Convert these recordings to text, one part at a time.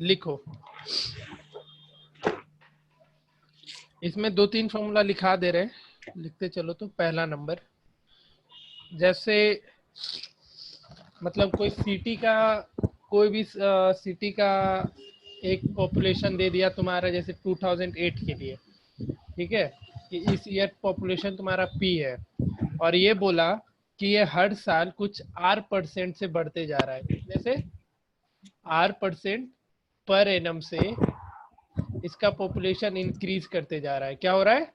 लिखो। इसमें 2-3 फॉर्मूला लिखा दे रहे हैं, लिखते चलो। तो पहला नंबर, जैसे मतलब कोई सिटी का, कोई भी सिटी का एक पॉपुलेशन दे दिया तुम्हारा, जैसे 2008 के लिए, ठीक है, कि इस ईयर पॉपुलेशन तुम्हारा पी है, और ये बोला कि ये हर साल कुछ R% से बढ़ते जा रहा है। कितने से? R% पर एनम से इसका पॉपुलेशन इंक्रीज करते जा रहा है। क्या हो रहा है?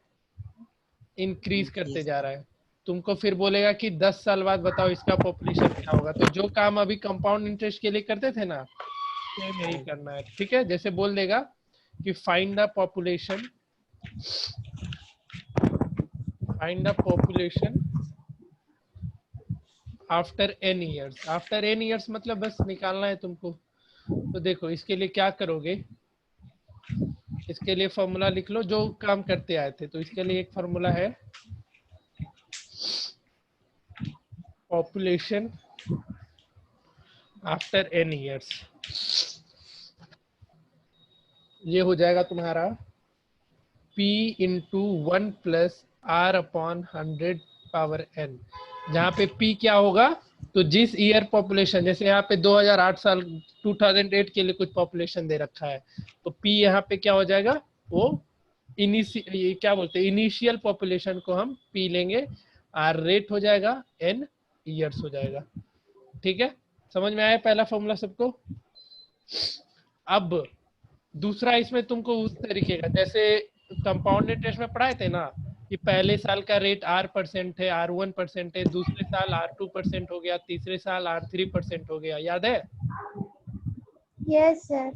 इंक्रीज करते जा रहा है। तुमको फिर बोलेगा कि 10 साल बाद बताओ इसका पॉपुलेशन क्या होगा। तो जो काम अभी कंपाउंड इंटरेस्ट के लिए करते थे ना, सेम यही करना है, ठीक है। जैसे बोल देगा कि find the population, find the population after n years. After n years मतलब बस निकालना है तुमको। तो देखो इसके लिए क्या करोगे, इसके लिए फॉर्मूला लिख लो जो काम करते आए थे। तो इसके लिए एक फॉर्मूला है पॉपुलेशन आफ्टर n ईयर्स। ये हो जाएगा तुम्हारा p into 1 plus r upon 100 power n, जहाँ पे p क्या होगा, तो जिस ईयर पॉपुलेशन, जैसे यहाँ पे 2008 साल 2008 के लिए कुछ पॉपुलेशन दे रखा है, तो p यहाँ पे क्या हो जाएगा, वो ये क्या बोलते हैं, इनिशियल पॉपुलेशन को हम p लेंगे, r रेट हो जाएगा, n ईयर्स हो जाएगा। ठीक है, समझ में आया पहला फॉर्मूला सबको? अब दूसरा, इसमें तुमको उस तरीके का, जैसे कंपाउंड इंटरेस्ट में पढ़ाए थे ना, कि पहले साल का रेट R% है, R1% है, दूसरे साल R2% हो गया, तीसरे साल R3% हो गया, याद है? Yes sir.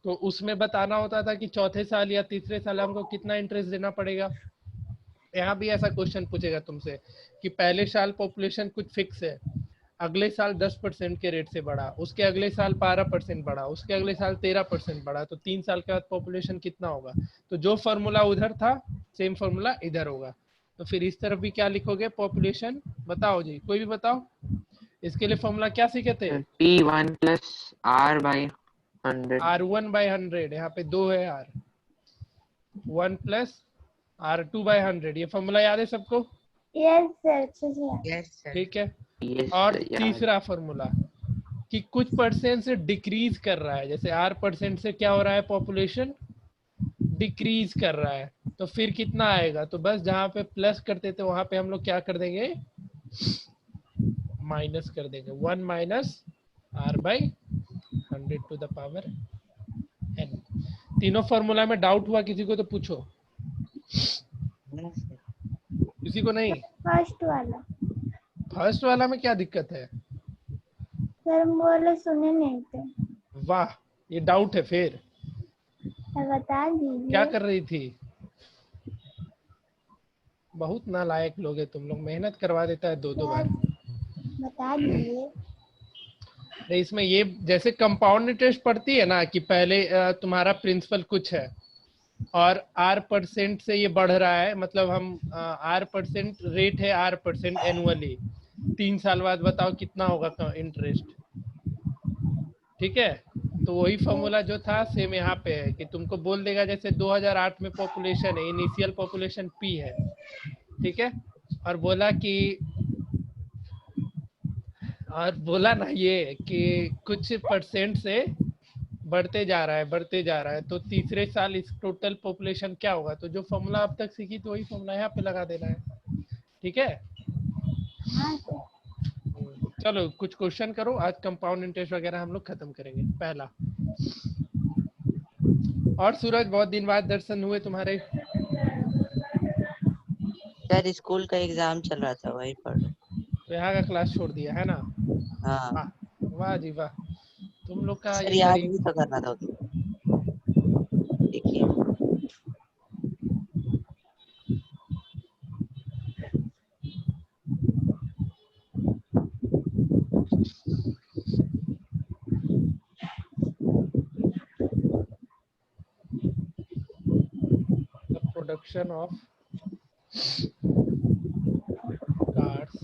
तो उसमें बताना होता था कि चौथे साल या तीसरे साल हमको कितना इंटरेस्ट देना पड़ेगा। यहाँ भी ऐसा क्वेश्चन पूछेगा तुमसे कि पहले साल पॉपुलेशन कुछ फिक्स है, अगले साल 10% के रेट से बढ़ा, उसके अगले साल 12% बढ़ा, उसके अगले साल 13% बढ़ा, तो 3 साल के बाद पॉपुलेशन कितना होगा। तो जो फॉर्मूला उधर था सेम फॉर्मूला इधर होगा। तो फिर इस तरफ भी क्या लिखोगे, पॉपुलेशन। बताओ जी, कोई भी बताओ। इसके लिए फॉर्मूला क्या सीखे थे? P1 plus R by 100। R1 by 100, यहाँ पे 2 है R, 1 प्लस R2 by 100। ये फॉर्मूला याद है सबको? यस सर, अच्छे से। Yes sir. ठीक है। Yes, और sir, याद। तीसरा फॉर्मूला कि कुछ परसेंट से डिक्रीज कर रहा है, जैसे R% से क्या हो रहा है, पॉपुलेशन डिक्रीज कर रहा है, तो फिर कितना आएगा, तो बस जहाँ पे प्लस करते थे वहां पे हम लोग क्या कर देंगे, माइनस कर देंगे, 1 minus R by 100 to the power n। तीनों फॉर्मूला में डाउट हुआ किसी को तो पूछो। किसी को नहीं? फर्स्ट वाला फर्स्ट वाला में क्या दिक्कत है? सर, हम बोले सुने नहीं थे। वाह, ये डाउट है फिर? सर बता दीजिए। क्या कर रही थी? बहुत नालायक लोग हैं तुम लोग, मेहनत करवा देता है 2-2 बार। बता दीजिए। नहीं, इसमें ये जैसे कंपाउंड इंटरेस्ट पड़ती है ना, कि पहले तुम्हारा प्रिंसिपल कुछ है और R% से ये बढ़ रहा है, मतलब हम R% रेट है, R% एनुअली, 3 साल बाद बताओ कितना होगा इंटरेस्ट। ठीक है, तो वही फॉर्मूला जो था सेम यहाँ पे है, कि तुमको बोल देगा जैसे 2008 में पॉपुलेशन है, इनिशियल पॉपुलेशन P है, ठीक है, और बोला ना ये कि कुछ परसेंट से बढ़ते जा रहा है, बढ़ते जा रहा है, तो तीसरे साल इस टोटल पॉपुलेशन क्या होगा। तो जो फॉर्मूला अब तक सीखी तो वही फॉर्मूला यहाँ पे लगा देना है। ठीक है, हाँ सर। चलो कुछ क्वेश्चन करो। आज कंपाउंड इंटरेस्ट वगैरह हम लोग खत्म करेंगे। पहला, और सूरज बहुत दिन बाद दर्शन हुए तुम्हारे। सर स्कूल का एग्जाम चल रहा था, वही पढ़ रहे। तो यहाँ का क्लास छोड़ दिया है ना? हाँ वाह वाह जी वाह, तुम लोग का सर, ये याद गरीब। भी तो करना था उसको। देखिए the production of cars।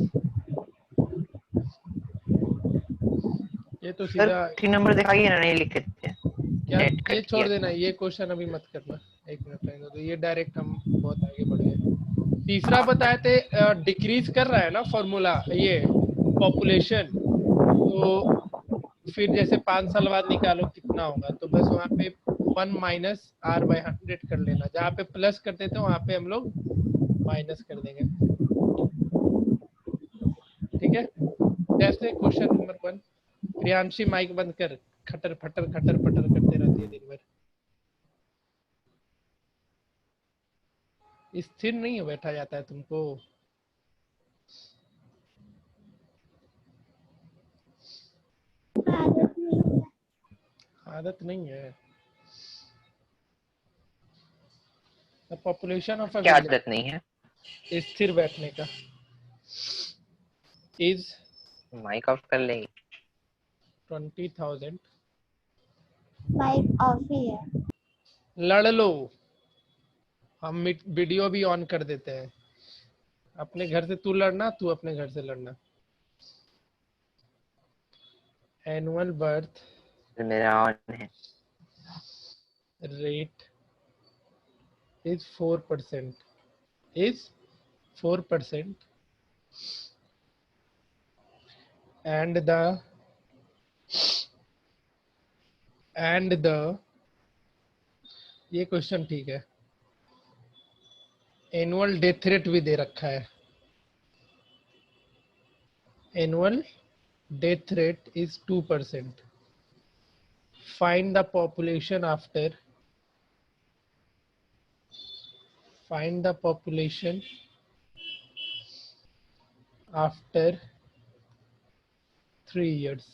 ये तो सर सीधा 3 नंबर दिखाइए ना, नहीं लिखे थे। क्या नेट ये कट छोड़ किया देना, था। ये क्वेश्चन अभी मत करना, एक मिनट रहेगा तो ये डायरेक्ट हम बहुत आगे बढ़ गए। तीसरा बताए थे डिक्रीज कर रहा है ना फॉर्मूला ये पॉपुलेशन, तो फिर जैसे 5 साल बाद निकालो कितना होगा, तो बस वहाँ पे 1 माइनस आर बाई 100 कर लेना, जहाँ पे प्लस करते थे वहाँ पे हम लोग माइनस कर देंगे। ठीक है, जैसे क्वेश्चन नंबर 1। प्रियांशी माइक बंद कर, खटर फटर करते रहती है दिन भर। स्थिर नहीं बैठा जाता है तुमको। आदत नहीं है। आदत नहीं है। द पॉपुलेशन ऑफ अ क्या विलेज, आदत नहीं है? स्थिर बैठने का, इज माइक ऑफ कर लेंगे। 20,000। माइक ऑफ ही है। लड़ लो, हम वीडियो भी ऑन कर देते हैं। अपने घर से तू लड़ना, तू अपने घर से लड़ना। एनुअल बर्थ तो मेरा ऑन है। rate is 4%, is 4%, and the ये क्वेश्चन ठीक है। एनुअल डेथ रेट भी दे रखा है। Annual death rate is 2%। Find the population after, find the population after 3 years।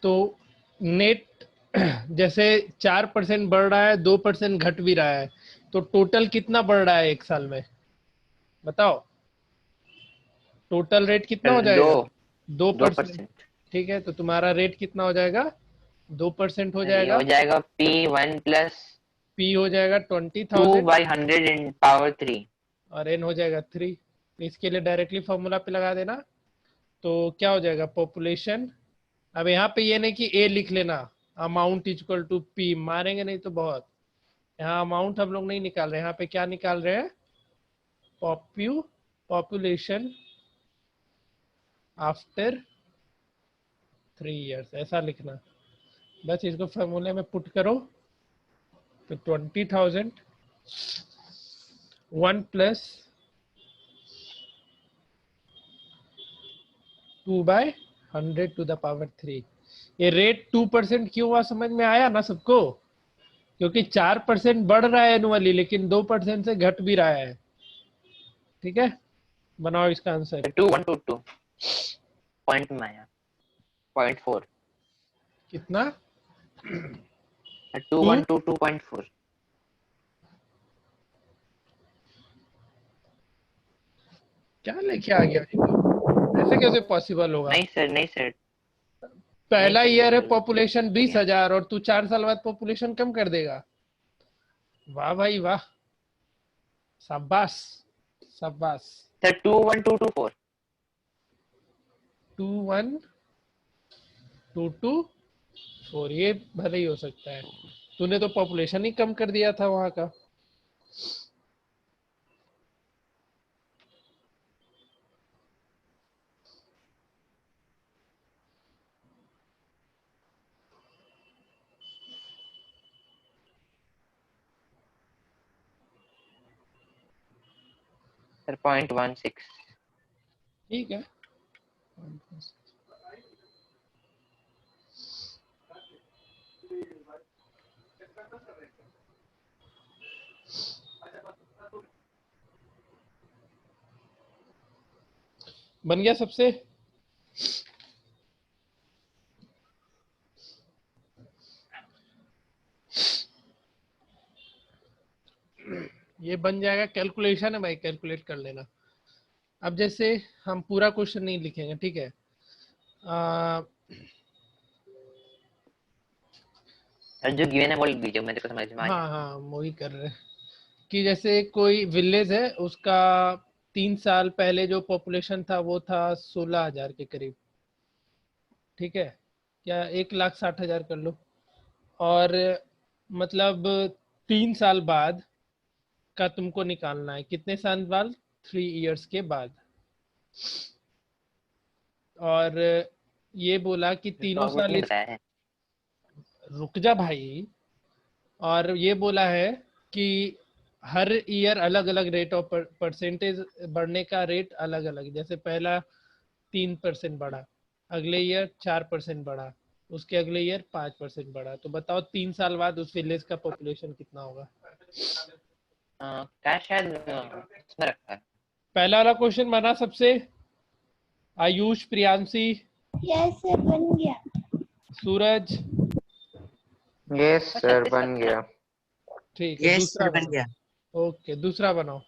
तो नेट जैसे 4% बढ़ रहा है, 2% घट भी रहा है, तो टोटल कितना बढ़ रहा है एक साल में बताओ। टोटल रेट कितना हो दो जाएगा? 2%। 2%। ठीक है, तो तुम्हारा रेट कितना हो जाएगा? 2% हो ये जाएगा। हो जाएगा P1 प्लस पी हो जाएगा 2 20,000 by 100 in power 3। और एन हो जाएगा 3। इसके लिए डायरेक्टली फॉर्मूला पे लगा देना, तो क्या हो जाएगा पॉपुलेशन। अब यहाँ पे ये नहीं कि ए लिख लेना, अमाउंट इक्वल टू पी, मारेंगे नहीं तो बहुत। यहाँ अमाउंट हम लोग नहीं निकाल रहे हैं, यहाँ पे क्या निकाल रहे हैं? पॉपुलेशन आफ्टर 3 years, ऐसा लिखना। बस इसको फॉर्मूले में पुट करो, तो 20,000 1 plus 2 by 100 to the power 3। ये रेट 2% क्यों हुआ समझ में आया ना सबको? क्योंकि 4% बढ़ रहा है एनुअली, लेकिन 2% से घट भी रहा है। ठीक है, बनाओ इसका आंसर। 2122 पॉइंट में आया 0.4। कितना? 2122.4। क्या लेके आ गया जी तुम? ऐसे कैसे पॉसिबल होगा? नहीं सर, नहीं सर, नहीं पहला सर, ईयर है बिल्कुल पॉपुलेशन बढ़िया। 20,000 और तू 4 साल बाद पॉपुलेशन कम कर देगा। वाह भाई वाह, शाबाश शाबाश। सर 21224। 21224 ये भले ही हो सकता है, तूने तो पॉपुलेशन ही कम कर दिया था वहां का। सर 0.16। ठीक है, बन गया सबसे। ये बन जाएगा, कैलकुलेशन है भाई, कैलकुलेट कर लेना। अब जैसे हम पूरा क्वेश्चन नहीं लिखेंगे, ठीक है। सर जो गिवन है वो लिख दीजिए, मेरे को समझ में आ हाँ गया। हाँ वही कर रहे हैं कि जैसे कोई विलेज है, उसका 3 साल पहले जो पॉपुलेशन था वो था 16,000 के करीब। ठीक है, क्या 1,60,000 कर लो, और मतलब 3 साल बाद का तुमको निकालना है। कितने साल बाद? 3 इयर्स के बाद। और ये बोला कि तीनों डॉक्यूमेंट साल नहीं इस, बताया है। रुक जा भाई। और ये बोला है कि हर ईयर अलग अलग रेट ऑफ परसेंटेज बढ़ने का रेट अलग अलग, जैसे पहला 3% बढ़ा, अगले ईयर 4% बढ़ा, उसके अगले ईयर 5% बढ़ा। तो बताओ 3 साल बाद उस विलेज का पॉपुलेशन कितना होगा? क्या शायद उसमें रखा है। पहला वाला क्वेश्चन बना सबसे? आयुष, प्रियांशी, यस सर बन गया। सूरज? यस सर सर बन गया। ठीक है, यस दूसरा सर बन बनाओ। गया। ओके, दूसरा बनाओ।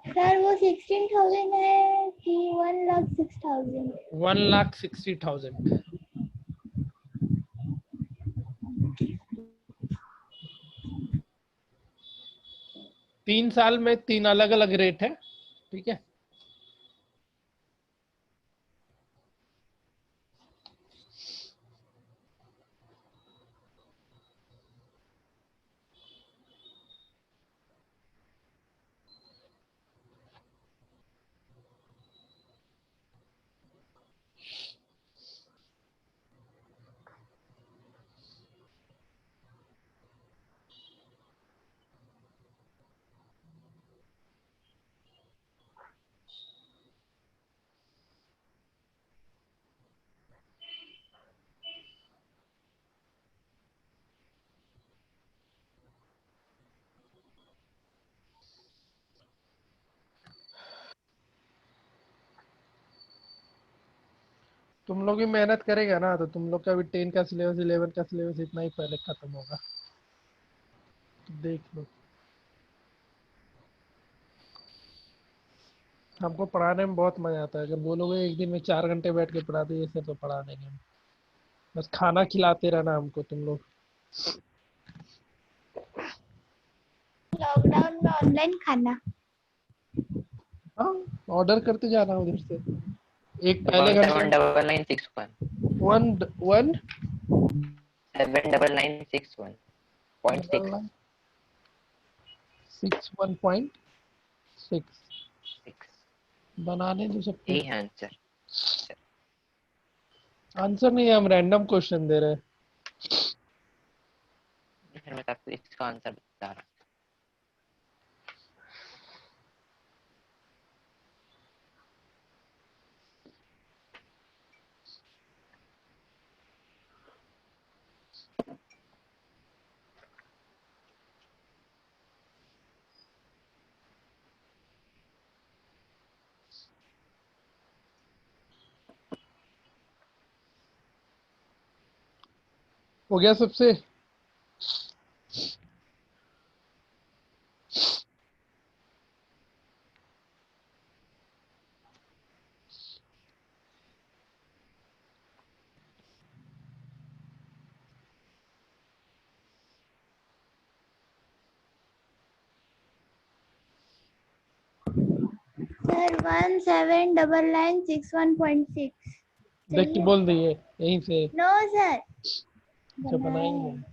सर वो 16,000 है कि 1,06,000? 1,60,000। 3 साल में 3 अलग अलग रेट है, ठीक है। तुम लोग भी मेहनत करेगा ना तो तुम लोग का भी 10 का सिलेबस, 11 का सिलेबस इतना ही पहले खत्म होगा, तो देख लो। हमको पढ़ाने में बहुत मजा आता है। अगर बोलोगे एक दिन में 4 घंटे बैठ के पढ़ा दे सर, तो पढ़ा देंगे हम। बस खाना खिलाते रहना हमको तुम लोग। लॉकडाउन में ऑनलाइन खाना। हाँ, ऑर्डर करते जाना उधर से। एक पहले कौन सा? घंटे 19961 वन वन 79961.6 61.6 6 बनाने दो सबको। यही है आंसर। आंसर नहीं है, हम रैंडम क्वेश्चन दे रहे हैं। मैं आपको इसका आंसर बता रहा हो गया सबसे? सर 179961.6 देख के बोल दिए यहीं से। नो सर जो बनाए बनाएंगे हैं।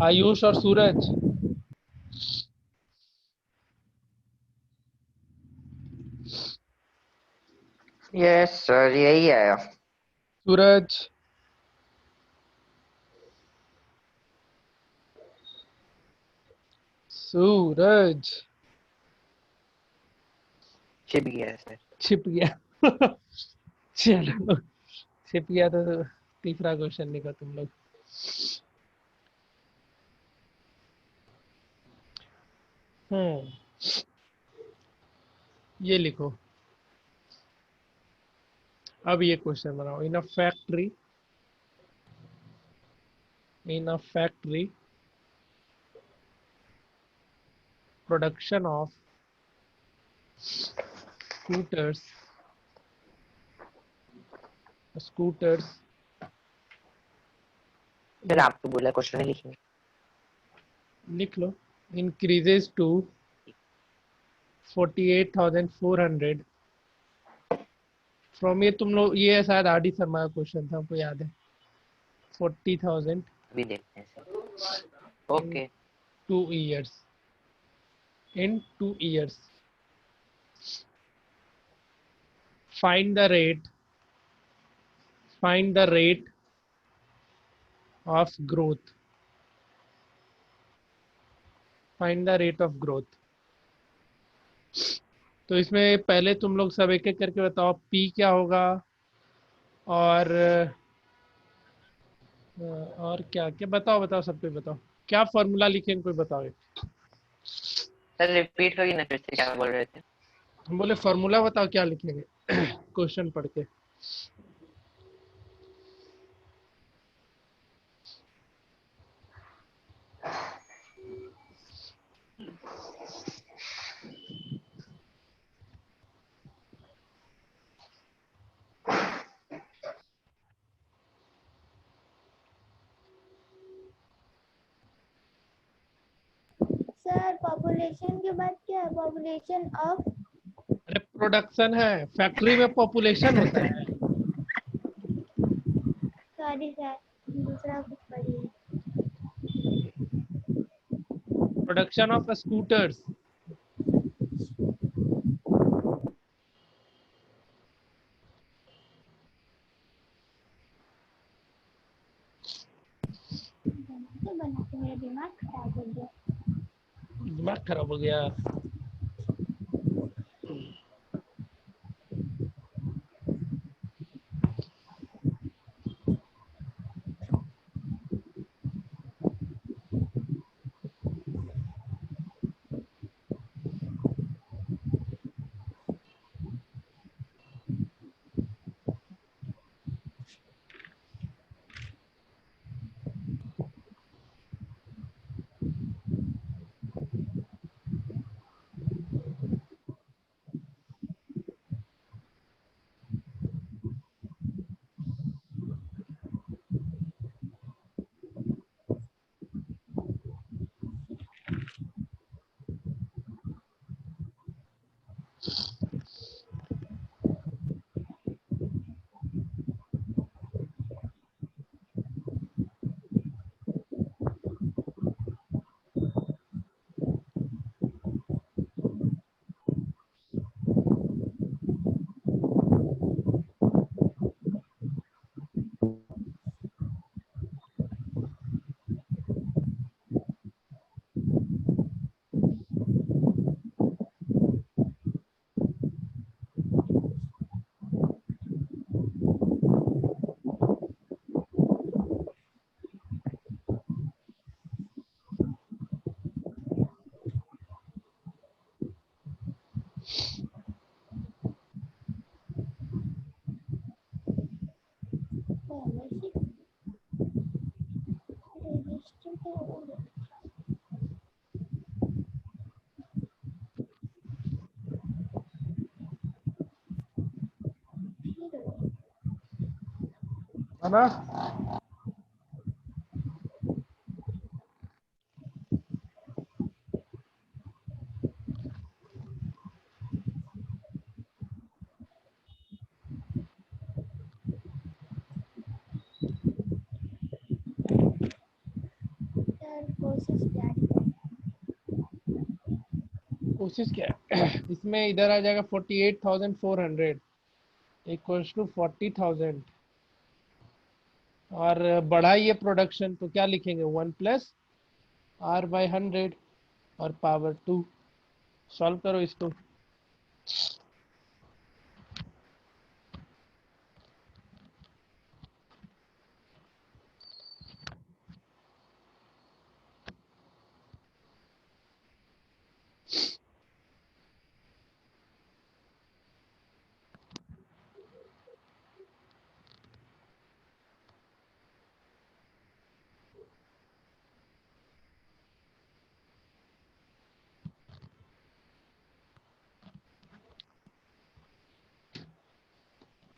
आयुष और सूरज। हूँ। यस सर यही आया। सूरज, सूरज छिप गया सर। छिप गया। चलो, छिप गया तो तीसरा क्वेश्चन लिखो तुम लोग। ये लिखो। अब ये क्वेश्चन बनाओ। In a factory production of scooters scooters sir आपको बोला क्वेश्चन नहीं लिखेंगे। लिख लो। इंक्रीजेस टू 48,400 फ्रॉम, ये तुम लोग, ये शायद आर डी शर्मा का क्वेश्चन था, हमको याद है। 40,000 अभी देखते हैं sir. Okay 2 years, in 2 years. Find the rate of growth. Find the rate of growth. तो इसमें पहले तुम लोग सब एक एक करके बताओ P क्या होगा, और क्या क्या बताओ, सब कोई बताओ क्या फॉर्मूला लिखेंगे, कोई बताओ एक। सर रिपीट करिए ना फिर से, क्या बोल रहे थे? हम बोले फॉर्मूला बताओ क्या लिखेंगे क्वेश्चन पढ़ के। सर पॉपुलेशन के बाद क्या है? पॉपुलेशन ऑफ, अरे प्रोडक्शन है, फैक्ट्री में पॉपुलेशन होता है। सॉरी सर, दूसरा कुछ पढ़िए। Production of scooters. बनाते मेरा दिमाग खराब हो गया। दिमाग खराब हो गया। है ना? सर कोशिश क्या कोशिश क्या है इसमें, इधर आ जाएगा 48,400 इक्वल्स टू 40,000, और बढ़ाइए प्रोडक्शन तो क्या लिखेंगे, 1+R/100 और पावर 2। सॉल्व करो इसको।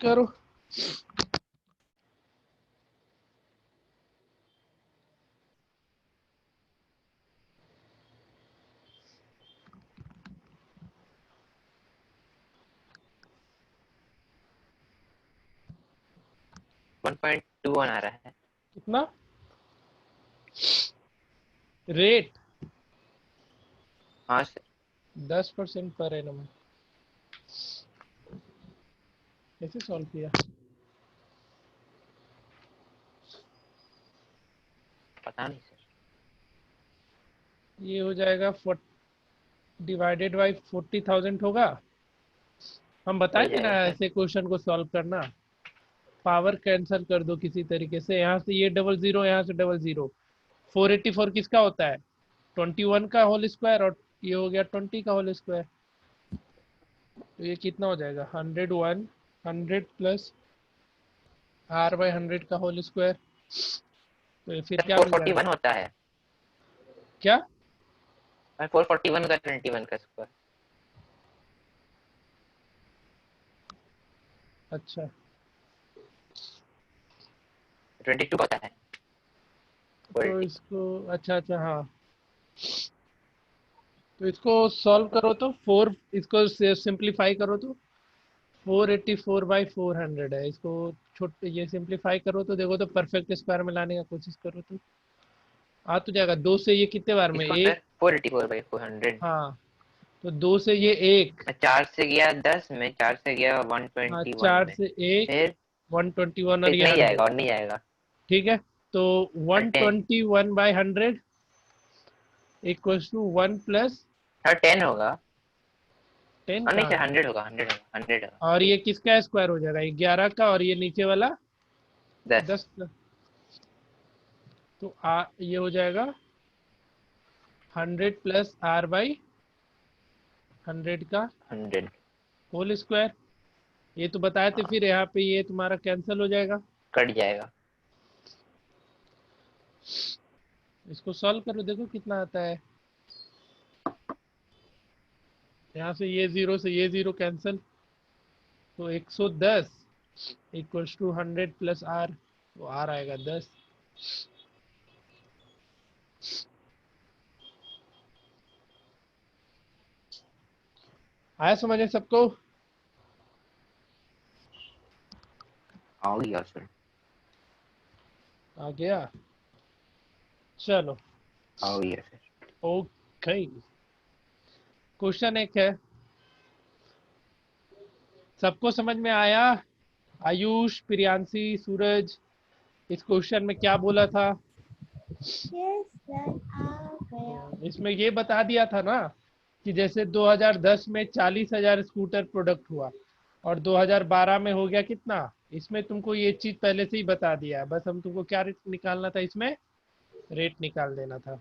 करो। 1.21 आ रहा है। कितना रेट? हाँ सर। 10% per annum. कैसे सॉल्व किया? पता नहीं सर। ये हो जाएगा डिवाइडेड बाई 40,000 होगा। हम बताए हो थे ना जाएगा सर। ऐसे क्वेश्चन को सॉल्व करना। पावर कैंसिल कर दो किसी तरीके से, यहाँ से ये डबल जीरो, यहाँ से डबल जीरो। 484 किसका होता है? 21 का होल स्क्वायर, और ये हो गया 20 का होल स्क्वायर। तो ये कितना हो जाएगा? 101 100 प्लस r बाई 100 का होल स्क्वायर। तो ये फिर सर क्या मिल जाएगा? 441 होता है। क्या? 441 का 21 का स्क्वायर। अच्छा 22 होता है। तो इसको, अच्छा अच्छा हाँ, तो इसको सॉल्व करो तो इसको सिंप्लीफाई करो तो 484 बाई 400 है। इसको छोटे ये सिंप्लीफाई करो तो देखो तो परफेक्ट स्क्वायर में लाने का कोशिश करो तो आ तो जाएगा। 2 से ये कितने बार में? इसको एक। Sir 484 by 400। हाँ तो 2 से ये एक। 4 से गया 10 में, 4 से गया हाँ 121 4 में, से एक फिर 121 और ये नहीं 100। जाएगा और नहीं जाएगा। ठीक है, तो 10 121 बाई 100 इक्वल्स टू 1 प्लस 10 होगा। 10 और नहीं कहाँ सर, से? 100 होगा, 100 होगा। और ये किसका स्क्वायर हो जाएगा? 11 का, और ये नीचे वाला 10। 10 का। तो ये हो जाएगा 100 प्लस r बाई 100 का 100 होल स्क्वायर। ये तो बताए थे। हाँ, फिर यहाँ पे ये तुम्हारा कैंसिल हो जाएगा। कट जाएगा। इसको सॉल्व करो, देखो कितना आता है। यहाँ से ये जीरो कैंसिल, तो 110 इक्वल्स टू 100 प्लस r, तो r आएगा 10। आया समझे सबको? आ गया सर। आ गया, चलो आ गया सर। ओके। क्वेश्चन एक है, सबको समझ में आया? आयुष, प्रियांशी, सूरज, इस क्वेश्चन में क्या बोला था? यस सर, आ गया। इसमें ये बता दिया था ना कि जैसे 2010 में 40,000 स्कूटर प्रोडक्ट हुआ और 2012 में हो गया कितना। इसमें तुमको ये चीज पहले से ही बता दिया है, बस हम तुमको क्या रेट निकालना था, इसमें रेट निकाल देना था।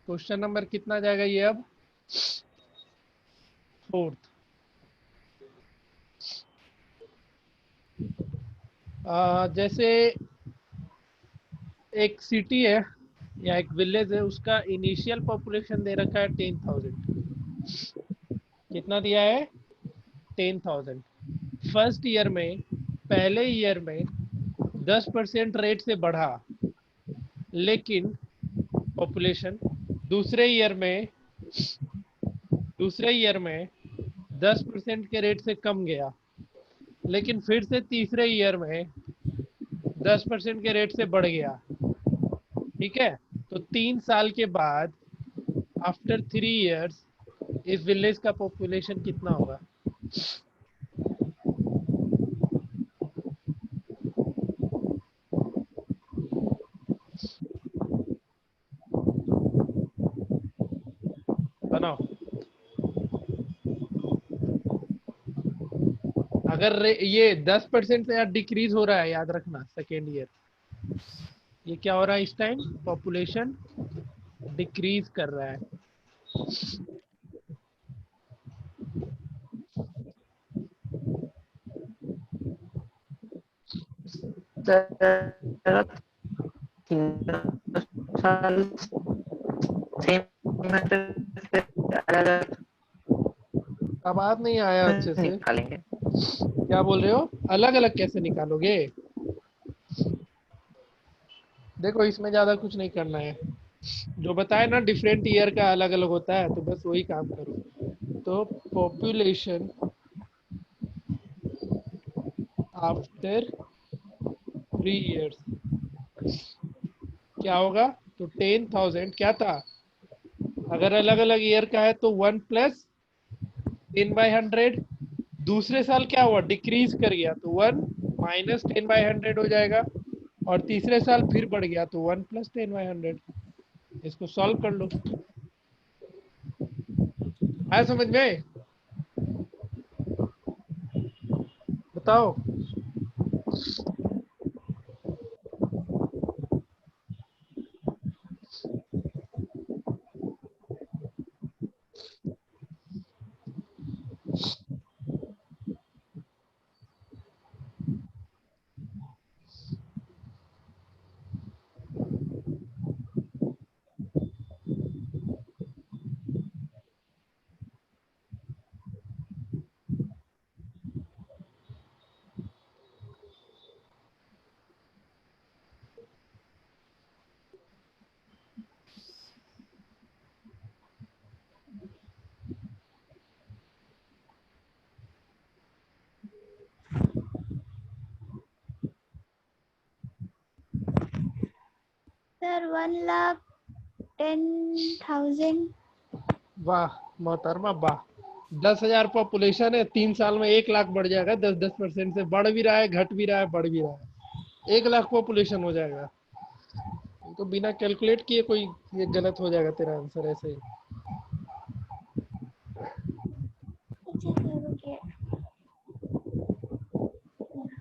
क्वेश्चन नंबर कितना जाएगा ये अब? 4th। जैसे एक सिटी है या एक विलेज है, उसका इनिशियल पॉपुलेशन दे रखा है 10,000। कितना दिया है? 10,000। फर्स्ट ईयर में, पहले ईयर में 10% रेट से बढ़ा, लेकिन पॉपुलेशन दूसरे ईयर में 10% के रेट से कम गया, लेकिन फिर से तीसरे ईयर में 10% के रेट से बढ़ गया। ठीक है, तो 3 साल के बाद, आफ्टर 3 years, इस विलेज का पॉपुलेशन कितना होगा? बनाओ। अगर ये 10% से डिक्रीज हो रहा है, याद रखना, सेकेंड ईयर ये क्या हो रहा है इस टाइम? पॉपुलेशन डिक्रीज कर रहा है। आवाज नहीं आया अच्छे से। निकालेंगे। क्या बोल रहे हो? अलग अलग कैसे निकालोगे? देखो इसमें ज्यादा कुछ नहीं करना है, जो बताए ना डिफरेंट ईयर का अलग अलग होता है, तो बस वही काम करो। तो पॉपुलेशन आफ्टर 3 years क्या होगा? तो 10,000 क्या था? अगर अलग अलग ईयर का है तो 1 प्लस 10/100। दूसरे साल क्या हुआ? डिक्रीज कर गया तो 1 माइनस 10/100 हो जाएगा। और तीसरे साल फिर बढ़ गया तो 1 प्लस 10/100। इसको सॉल्व कर लो। आया समझ में? बताओ। सर 1,10,000। वाह मोहतरमा वाह। 10,000 पॉपुलेशन है, 3 साल में 1 लाख बढ़ जाएगा। 10% से बढ़ भी रहा है, घट भी रहा है, बढ़ भी रहा है। 1 लाख पॉपुलेशन हो जाएगा। तो बिना कैलकुलेट किए कोई ये गलत हो जाएगा तेरा आंसर ऐसे ही। अच्छा सर ओके।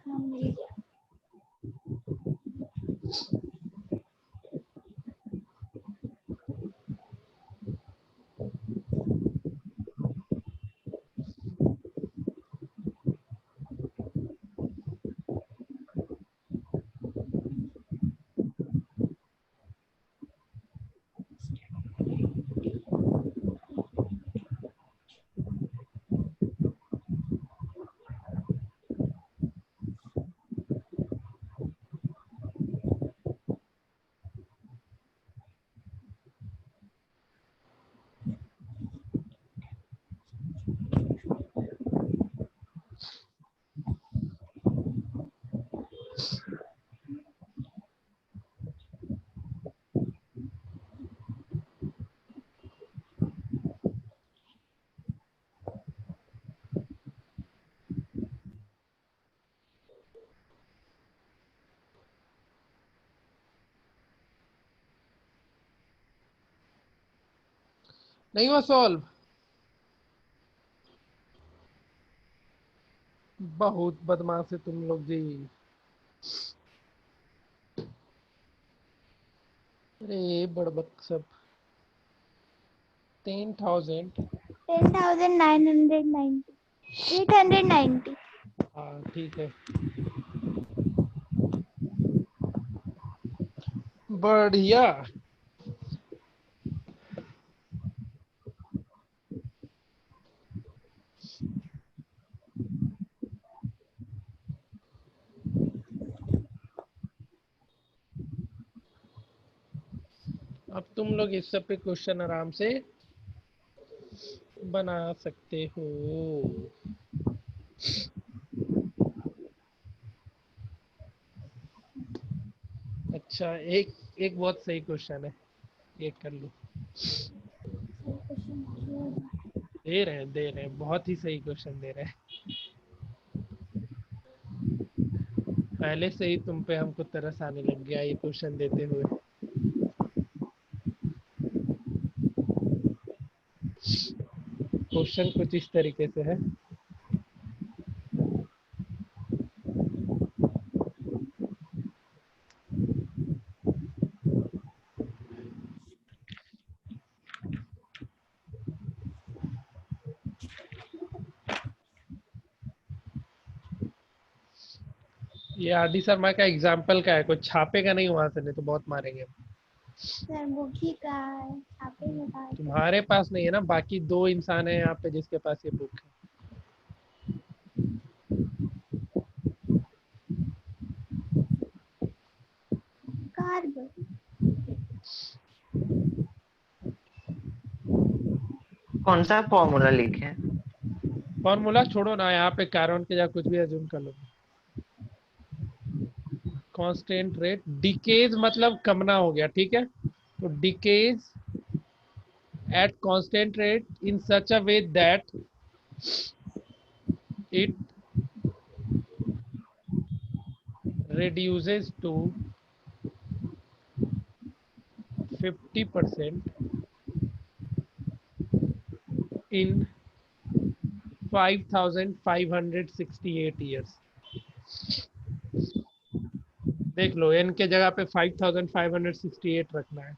हाँ मिल गया। नहीं हुआ सॉल्व? बहुत बदमाश है तुम लोग जी। अरे बड़बक सब। 10,000। 10,990 890। हाँ ठीक है। बढ़िया। अब तुम लोग इस सब पे क्वेश्चन आराम से बना सकते हो। अच्छा एक एक बहुत सही क्वेश्चन है, ये कर लो। दे रहे हैं बहुत ही सही क्वेश्चन दे रहे हैं। पहले से ही तुम पे हमको तरस आने लग गया ये क्वेश्चन देते हुए। क्वेश्चन कुछ इस तरीके से है। ये आदि शर्मा का एग्जाम्पल का है, कुछ छापेगा नहीं वहां से, नहीं तो बहुत मारेंगे। सर बुक ही का है, छापे में का है। तुम्हारे पास नहीं है ना, बाकी 2 इंसान है यहाँ पे जिसके पास ये बुक है। कार्ब। कौन सा फॉर्मूला लिखे? फॉर्मूला छोड़ो ना, यहाँ पे कार्बन के या कुछ भी अज्यूम कर लो। कांस्टेंट रेट, डिकेज मतलब कमना हो गया, ठीक है। तो decays at constant rate in such a way that it reduces to 50% in 5568 years। देख लो n के जगह पे 5568 रखना है।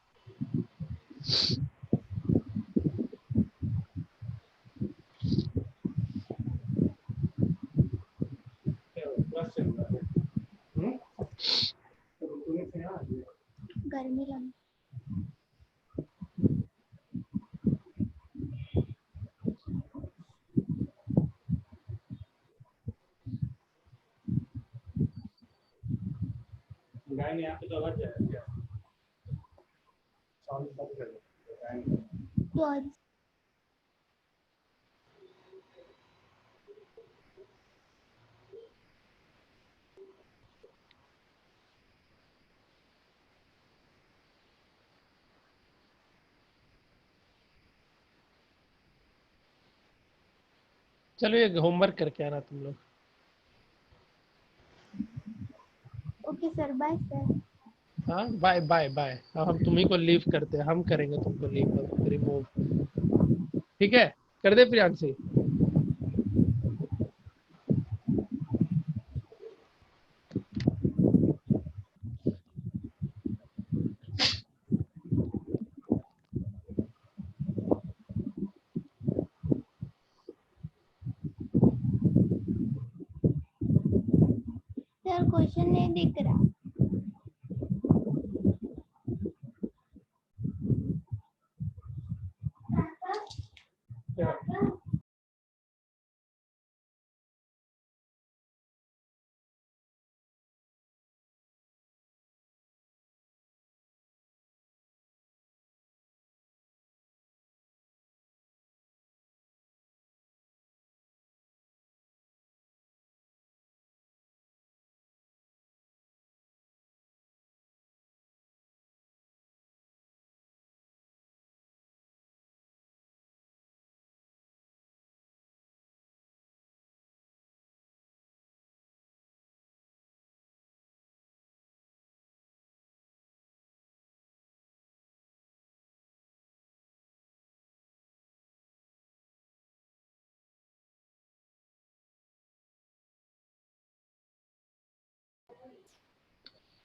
गर्मी लग सॉरी। चलो ये होमवर्क करके आना तुम लोग। Okay sir, bye sir. हाँ बाय बाय बाय। अब हम तुम्ही को लीव करते हैं, हम करेंगे तुमको लीव रिमूव, ठीक है। कर दे प्रियांशी। सर क्वेश्चन नहीं दिख रहा।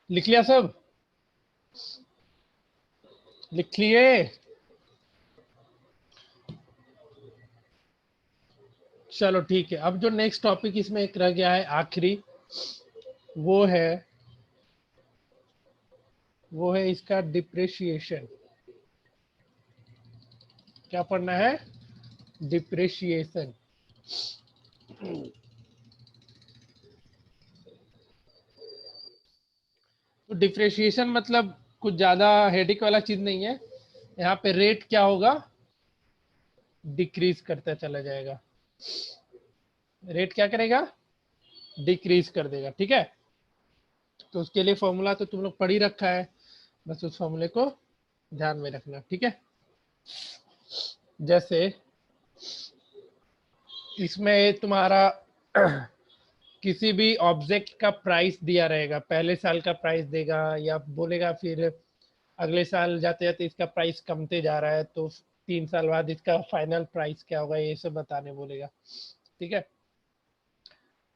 लिख लिया सब? लिख लिए? चलो ठीक है। अब जो नेक्स्ट टॉपिक इसमें एक रह गया है आखिरी, वो है इसका डिप्रेशिएशन। क्या पढ़ना है? डिप्रेशिएशन। तो डिप्रेशिएशन मतलब कुछ ज्यादा हेडिक वाला चीज नहीं है। यहाँ पे रेट क्या होगा? डिक्रीज करता चला जाएगा। रेट क्या करेगा? डिक्रीज कर देगा, ठीक है। तो उसके लिए फॉर्मूला तो तुम लोग पढ़ ही रखा है, बस उस फॉर्मूले को ध्यान में रखना, ठीक है। जैसे इसमें तुम्हारा किसी भी ऑब्जेक्ट का प्राइस दिया रहेगा, पहले साल का प्राइस देगा या बोलेगा फिर अगले साल जाते जाते इसका प्राइस कमते जा रहा है, तो 3 साल बाद इसका फाइनल प्राइस क्या होगा ये सब बताने बोलेगा, ठीक है।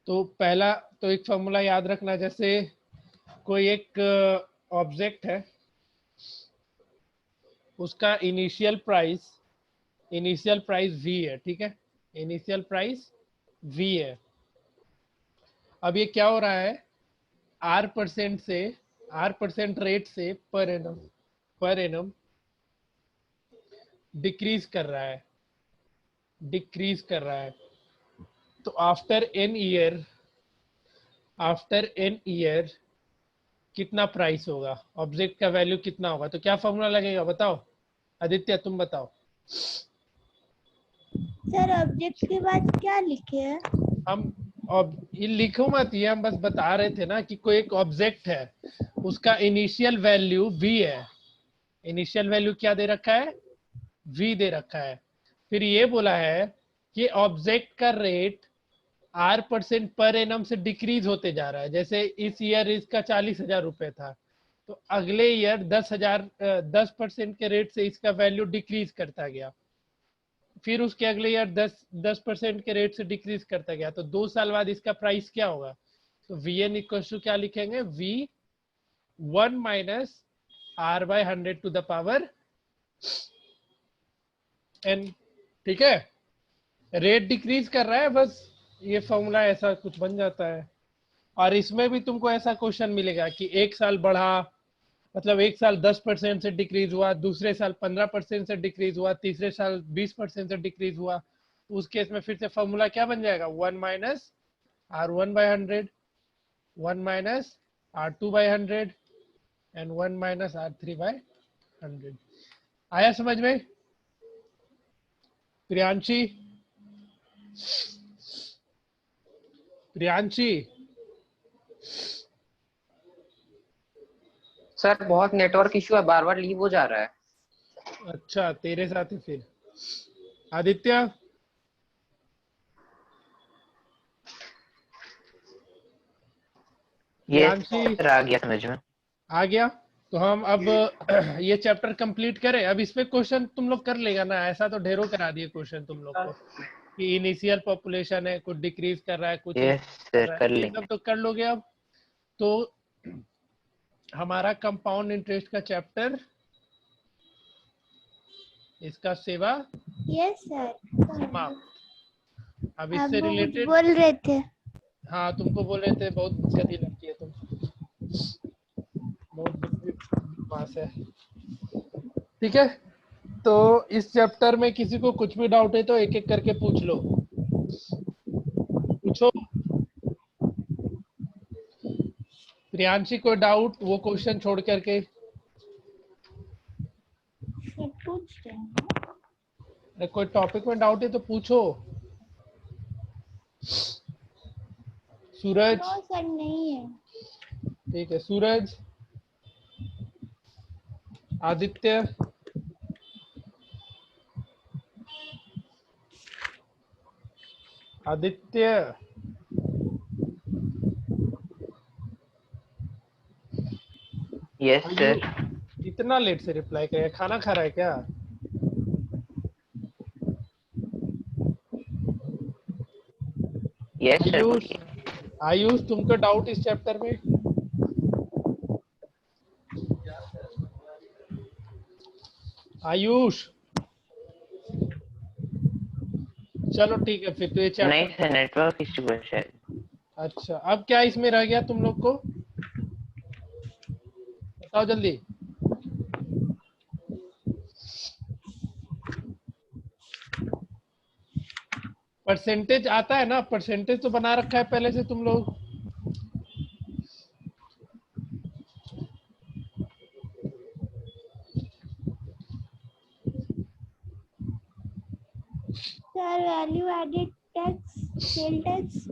तो पहला तो एक फॉर्मूला याद रखना, जैसे कोई एक ऑब्जेक्ट है, उसका इनिशियल प्राइस v है, ठीक है। इनिशियल प्राइस v है। अब ये क्या हो रहा है? r% रेट से पर एनम डिक्रीज कर रहा है। तो आफ्टर एन ईयर कितना प्राइस होगा, ऑब्जेक्ट का वैल्यू कितना होगा? तो क्या फॉर्मूला लगेगा बताओ? आदित्य तुम बताओ। सर ऑब्जेक्ट के बाद क्या लिखे हैं? हम अब ये लिखो मत, ये हम बस बता रहे थे ना कि कोई एक ऑब्जेक्ट है, उसका इनिशियल वैल्यू v है। इनिशियल वैल्यू क्या दे रखा है? v दे रखा है। फिर ये बोला है कि ऑब्जेक्ट का रेट R% पर एनम से डिक्रीज होते जा रहा है। जैसे इस ईयर इसका 40,000 रुपए था, तो अगले ईयर 10% के रेट से इसका वैल्यू डिक्रीज करता गया। फिर उसके अगले ईयर 10% के रेट से डिक्रीज करता गया, तो 2 साल बाद इसका प्राइस क्या होगा? तो वी एन इक्वल टू क्या लिखेंगे? v 1 minus R/100 to the power n। ठीक है, रेट डिक्रीज कर रहा है, बस ये फॉर्मूला ऐसा कुछ बन जाता है। और इसमें भी तुमको ऐसा क्वेश्चन मिलेगा कि एक साल बढ़ा, मतलब एक साल 10% से डिक्रीज हुआ, दूसरे साल 15% से डिक्रीज हुआ, तीसरे साल 20% से डिक्रीज हुआ। उस केस में फिर से फॉर्मूला क्या बन जाएगा? 1 minus R1/100, 1 minus R2/100 and 1 minus R3/100। आया समझ में? प्रियांशी, प्रियांशी, सर बहुत नेटवर्क इशू है, बार बार लीव हो जा रहा है। अच्छा तेरे साथ ही। फिर आदित्य, ये प्रियांशी सर आ गया समझ में। आ गया। तो हम अब ये चैप्टर कंप्लीट करें। अब इसमें क्वेश्चन तुम लोग कर लेगा ना? ऐसा तो ढेरों करा दिए क्वेश्चन तुम लोग को कि इनिशियल पॉपुलेशन है, कुछ डिक्रीज कर रहा है, कुछ यस increase कर सर रहा है, कर ये लेंगे। सब तो कर लोगे। अब तो हमारा कंपाउंड इंटरेस्ट का चैप्टर, इसका सेवा यस सर। समाप्त। अब इससे आप वो कुछ रिलेटेड, बोल रहे थे। हाँ तुमको बोल रहे थे बहुत गंदी लड़की है तुम, बहुत बदमाश है। ठीक है, तो इस चैप्टर में किसी को कुछ भी डाउट है तो एक एक करके पूछ लो। पूछो। प्रियांशी को डाउट, वो क्वेश्चन छोड़ करके। सर पूछ रहे हैं। अरे कोई टॉपिक में डाउट है तो पूछो। सूरज, नो सर नहीं है। ठीक है। सूरज, आदित्य, आदित्य, यस आयु, सर। इतना लेट से रिप्लाई करेगा? खाना खा रहा है क्या? यस सर आयुष, बोलिए। आयुष तुमको डाउट इस चैप्टर में? आयुष, चलो ठीक है फिर तो ये नहीं चैप्टर। सर नेटवर्क इशू है शायद। अच्छा अब क्या इसमें रह गया तुम लोग को? बताओ जल्दी। परसेंटेज आता है ना? परसेंटेज तो बना रखा है पहले से तुम लोग। Sir value added tax, sale tax.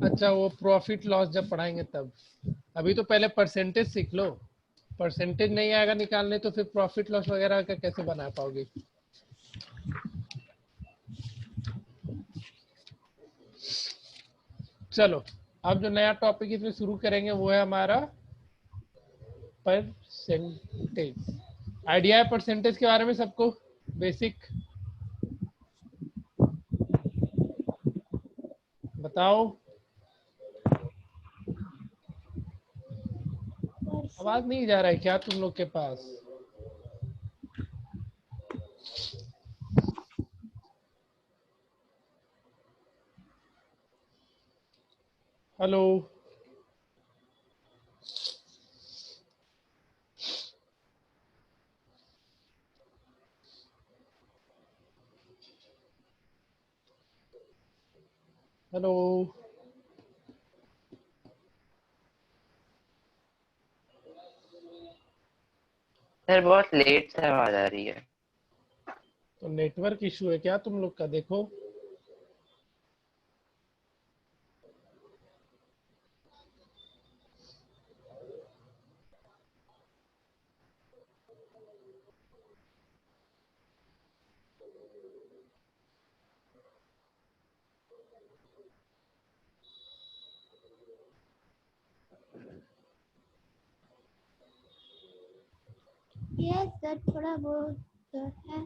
अच्छा वो प्रॉफिट लॉस जब पढ़ाएंगे तब। अभी तो पहले परसेंटेज सीख लो। परसेंटेज नहीं आएगा निकालने तो फिर प्रॉफिट लॉस वगैरह का कैसे बना पाओगे? चलो अब जो नया टॉपिक इसमें शुरू करेंगे वो है हमारा परसेंटेज। आइडिया है परसेंटेज के बारे में सबको? बेसिक बताओ। आवाज नहीं जा रहा है क्या तुम लोग के पास? Hello, hello. सर बहुत लेट से आवाज आ रही है। तो नेटवर्क इशू है क्या तुम लोग का? देखो यस सर, थोड़ा बहुत तो है।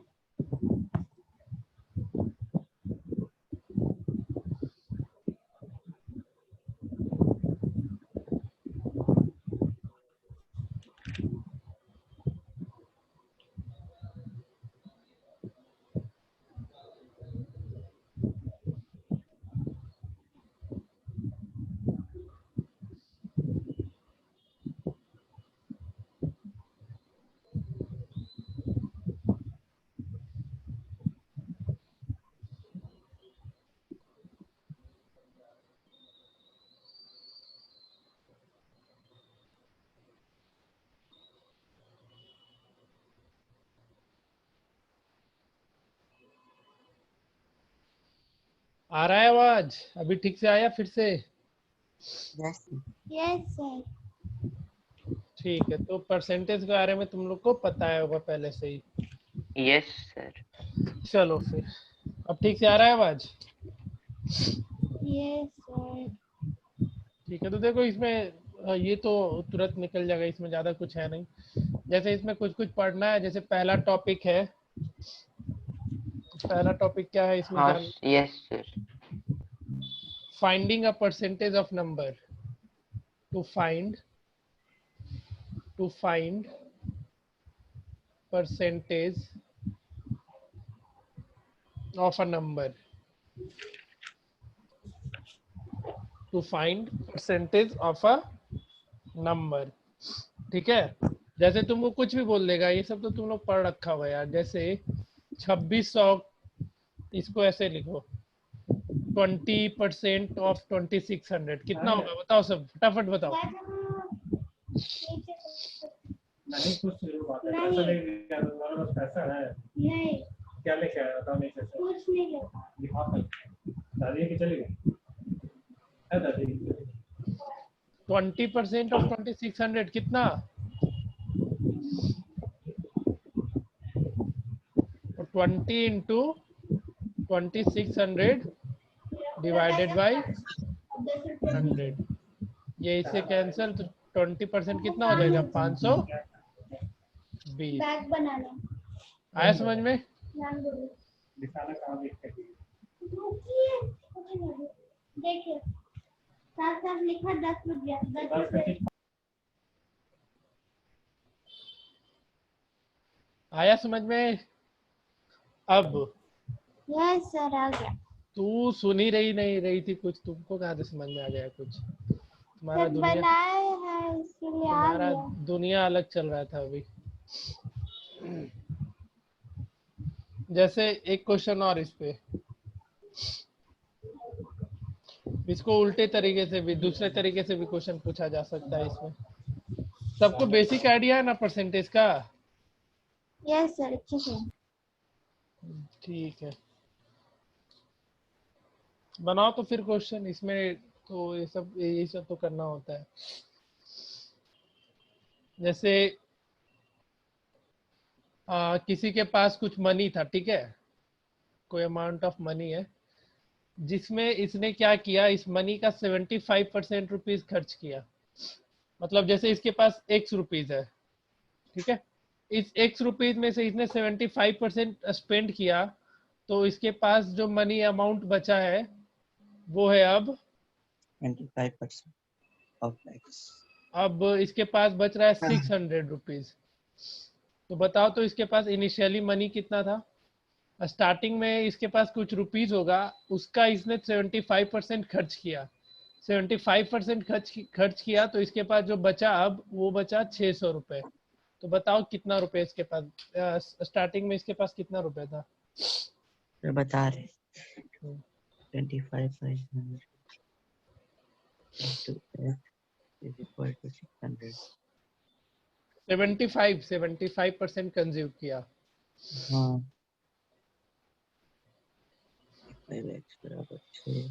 आ रहा है आवाज? अभी ठीक से आया फिर से? Yes yes sir. ठीक है, तो परसेंटेज के बारे में तुम लोग को पता होगा पहले से ही। Yes, sir. चलो फिर, अब ठीक से आ रहा है आवाज? Yes sir. ठीक है, तो देखो इसमें ये तो तुरंत निकल जाएगा, इसमें ज्यादा कुछ है नहीं। जैसे इसमें कुछ कुछ पढ़ना है। जैसे पहला टॉपिक है, पहला टॉपिक क्या है इसमें जान? Yes, sir. Finding a percentage of number. To find percentage of a number, to find percentage of a number। ठीक है, जैसे तुमको कुछ भी बोल देगा, ये सब तो तुम लोग पढ़ रखा हुआ है यार। जैसे 2600, इसको ऐसे लिखो 20% ऑफ 2600 कितना होगा? बताओ सब, फटाफट बताओ। नहीं कुछ पैसा लेके क्या तुम्हारे पास पैसा है? नहीं, क्या लेके आया बताओ? नहीं पैसा कुछ नहीं लेगा। दिखा दादी की चली गई है दादी की 20% ऑफ 2600 कितना? और 20 इंटू 2600 डिवाइडेड बाई 100, ये इससे कैंसिल, तो 20% कितना हो जाएगा? 520। बैग बनाना। आया समझ में? नाम बोलो। दिखाना कहाँ देखते हैं? रुकिए, देखिए साफ साफ लिखा 10 रुपया। 10 रुपये। आया समझ में? अब यस सर, आ गया। तू सुन ही नहीं रही थी कुछ, तुमको कहाँ से समझ में आ गया कुछ? तुम्हारा सर दुनिया, बनाए हैं इसीलिए आ तुम्हारा गया। दुनिया अलग चल रहा था अभी। जैसे एक क्वेश्चन और इस पे, इसको उल्टे तरीके से भी, दूसरे तरीके से भी क्वेश्चन पूछा जा सकता है इसमें। सबको बेसिक आइडिया है ना परसेंटेज का? यस सर, अच्छे से। ठीक है, बनाओ तो फिर क्वेश्चन। इसमें तो ये सब तो करना होता है। जैसे किसी के पास कुछ मनी था, ठीक है, कोई अमाउंट ऑफ मनी है, जिसमें इसने क्या किया, इस मनी का 75% रुपीज खर्च किया। मतलब जैसे इसके पास x रुपीज है, ठीक है, इस x रुपीज में से इसने 75% स्पेंड किया, तो इसके पास जो मनी अमाउंट बचा है वो है अब 25% of x। अब इसके पास बच रहा है 600 रुपीज। तो बताओ तो इसके पास इनिशियली मनी कितना था? स्टार्टिंग में इसके पास कुछ रुपीज होगा, उसका इसने 75% खर्च किया। 75% खर्च किया, तो इसके पास जो बचा अब वो बचा 600 रुपए। तो बताओ कितना रुपए इसके पास, स्टार्टिंग में इसके पास कितना रुपए था? तो बता रहे 25% into x is equal to 600। 75% consume किया। हाँ 5x बराबर 6।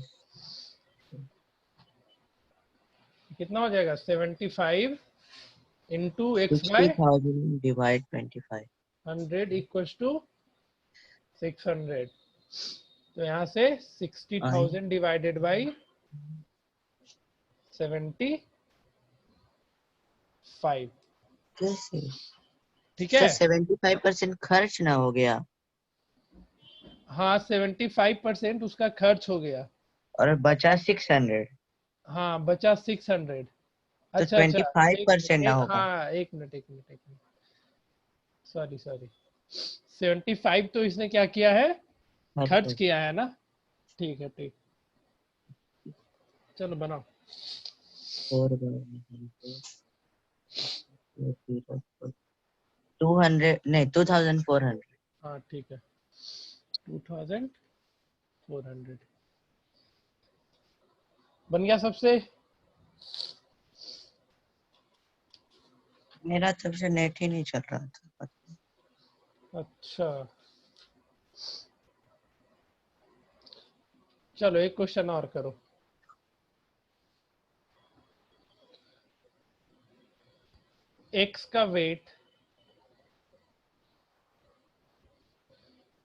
कितना हो जाएगा? 75 into x by 60,000 divide 25। 100 equals to 600। तो यहाँ से 60,000 डिवाइडेड बाई 75। कैसे? ठीक सर है। 75% खर्च ना हो गया हाँ 75% उसका खर्च हो गया। और बचा 600, हाँ बचा 600। तो अच्छा अच्छा, 25% ना होगा। हाँ एक मिनट एक मिनट एक मिनट, सॉरी सॉरी। 75 तो इसने क्या किया है, खर्च किया है ना। ठीक है ठीक, चलो बनाओ। 200 नहीं 2400। हाँ ठीक है, 2400 बन गया सबसे। मेरा तब से नेट ही नहीं चल रहा था। अच्छा चलो एक क्वेश्चन और करो। एक्स का weight,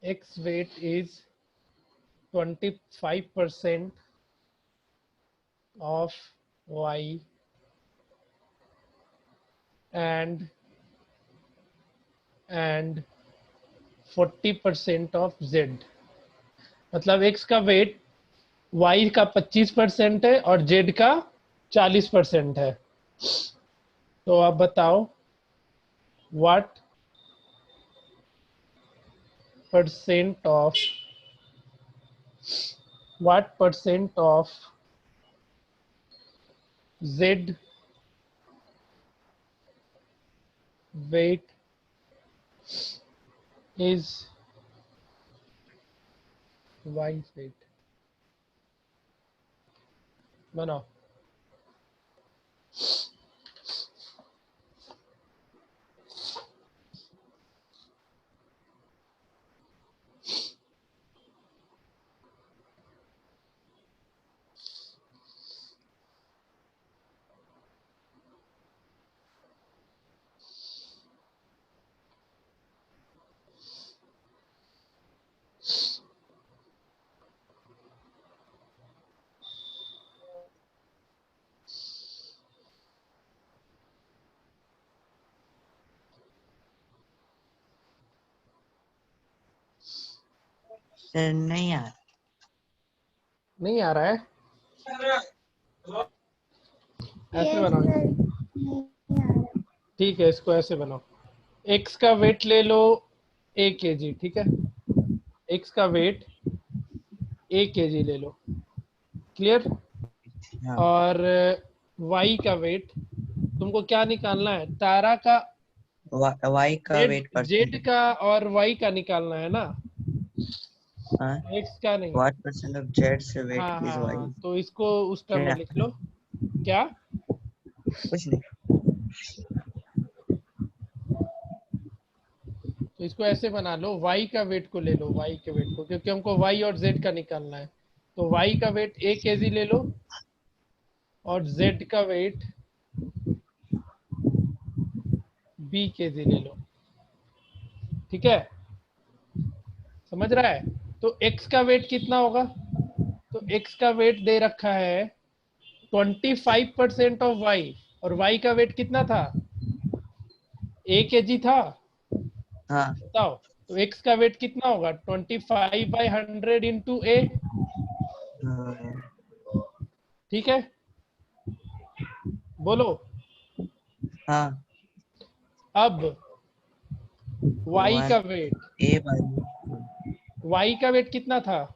x weight is 25% of y and 40% of z। मतलब x का वेट y का 25% है और z का 40% है। तो आप बताओ what percent of z weight is y weight। बनाओ। सर नहीं यार, नहीं आ रहा है, ऐसे यस बनाओ। सर, नहीं आ रहा। ठीक है इसको ऐसे बनाओ। एक्स का वेट ले लो 1 kg, ठीक है। एक्स का वेट 1 kg ले लो, क्लियर। हाँ और वाई का वेट तुमको क्या निकालना है, तारा का वाई का जेड, वेट जेड परसेंट। का और वाई का निकालना है ना, हाँ, एक्स का नहीं। what percent of Jed's weight हाँ is हाँ Y? हाँ, तो इसको उस टर्म में क्या? लिख लो। क्या, कुछ नहीं। तो इसको ऐसे बना लो, y का वेट को ले लो, y के वेट को, क्योंकि हमको y और z का निकालना है। तो y का वेट 1 kg ले लो और z का वेट b kg ले लो, ठीक है। समझ रहा है। तो x का वेट कितना होगा, तो x का वेट दे रखा है 25% ऑफ y, और y का वेट कितना था, 1 kg था। हाँ बताओ, तो x का वेट कितना होगा, 25/100 इंटू a, हाँ, ठीक है। बोलो। हाँ अब y वन का वेट, ए बाई y का वेट कितना था,